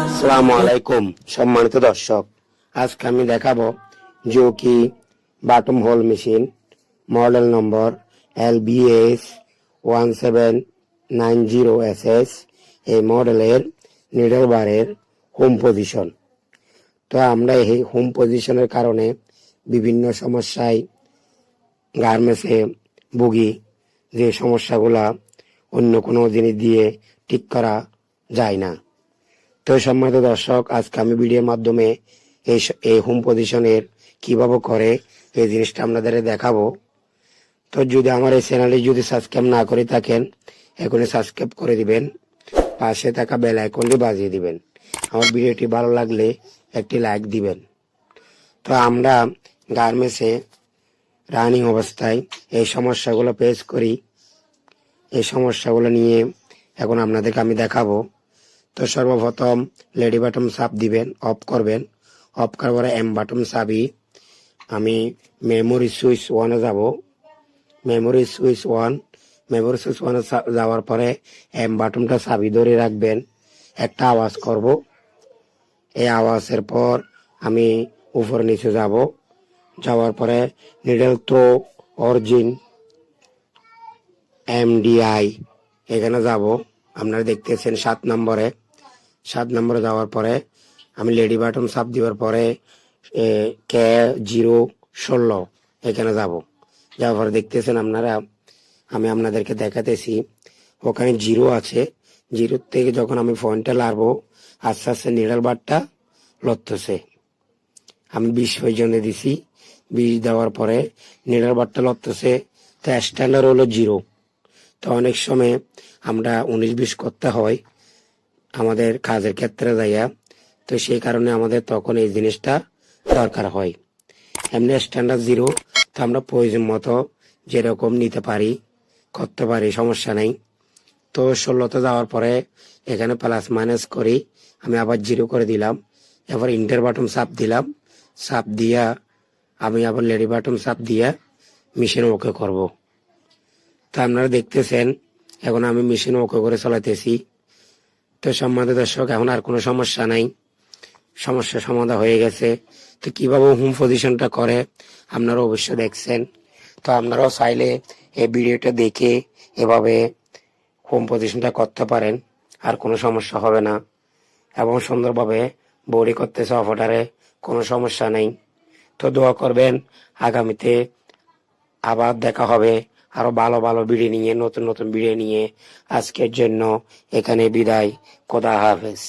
আসসালামু আলাইকুম সম্মানিত দর্শক, আজকে আমি দেখাবো jockey বাটম whole machine model number LBS1790SS। এই মডেলের নিডল বারের হোম পজিশন। তো আমরা এই হোম পজিশনের কারণে বিভিন্ন সমস্যায় গার্মেন্টসে ভুগি, যে সমস্যাগুলা অন্য কোনো জিনিস দিয়ে ঠিক করা যায় না। তো সম্মানিত দর্শক, আজকে আমি ভিডিওর মাধ্যমে এই হোম পজিশনের কিভাবে করে এই জিনিসটা আপনাদের দেখাবো। তো যদি আমার এই চ্যানেলে যদি সাবস্ক্রাইব না করে থাকেন, এখনই সাবস্ক্রাইব করে দিবেন, পাশে থাকা বেল আইকনটি বাজিয়ে দিবেন। আমার ভিডিওটি ভালো লাগলে একটি লাইক দিবেন। তো আমরা গার্মেন্টসে রানিং অবস্থায় এই সমস্যাগুলো ফেস করি। এই সমস্যাগুলো নিয়ে এখন আপনাদেরকে আমি দেখাবো। তো সর্বপ্রথম লেডি বাটম চাপ দিবেন, অফ করবেন। অফ করার পরে এম বাটম চাবি আমি মেমোরি সুইচ ওয়ানে যাব। মেমোরি সুইচ ওয়ানে যাওয়ার পরে এম বাটনটা চাবি ধরে রাখবেন। একটা আওয়াজ করব, এই আওয়াজের পর আমি উপর নিচে যাব। যাওয়ার পরে নিডল থ্রো অরিজিন MDI এখানে যাব। আপনারা দেখতেছেন 7 নম্বরে যাওয়ার পরে আমি লেডি বাটন চাপ দেওয়ার পরে K016 এখানে যাব। যাওয়ার পরে দেখতেছেন আপনারা, আমি আপনাদেরকে দেখাতেছি ওখানে 0 আছে। 0 থেকে যখন আমি পয়েন্টটা লাড়বো, আস্তে আস্তে নিডল বারটা লড়তেছে। আমি 20 পর্যন্ত দিছি। 20 দেওয়ার পরে নিডল বারটা লড়তেছে। তো স্ট্যান্ডার্ড হলো 0। তো অনেক সময় আমরা 19-20 করতে হয় আমাদের কাজের ক্ষেত্রে যাইয়া। তো সেই কারণে আমাদের তখন এই জিনিসটা দরকার হয়। এমনি স্ট্যান্ডার্ড 0, তো আমরা প্রয়োজন মতো যেরকম নিতে পারি, করতে পারি, সমস্যা নেই। তো 16তে যাওয়ার পরে এখানে প্লাস মাইনাস করি, আমি আবার 0 করে দিলাম। এবার ইন্টার বাটন চাপ দিলাম। চাপ দিয়া আমি আবার লেডি বাটন চাপ দিয়া মেশিন ওকে করব। তো আপনারা দেখতেছেন এখন আমি মেশিন ওকে করে চালাতেছি। তো সম্মানিত দর্শক, এখন আর কোনো সমস্যা নাই, সমস্যা সমাধান হয়ে গেছে। তো কিভাবে হোম পজিশনটা করে আপনারা অবশ্যই দেখছেন। তো আপনারাও চাইলে এই ভিডিওটা দেখে এভাবে হোম পজিশনটা করতে পারেন, আর কোনো সমস্যা হবে না। এবং সুন্দরভাবে বডি করতেছে অপারেটরে, কোনো সমস্যা নেই। তো দোয়া করবেন, আগামীতে আবার দেখা হবে আরো ভালো ভালো ভিডিও নিয়ে, নতুন নতুন ভিডিও নিয়ে। আজকের জন্য এখানে বিদায়। খোদা হাফেজ।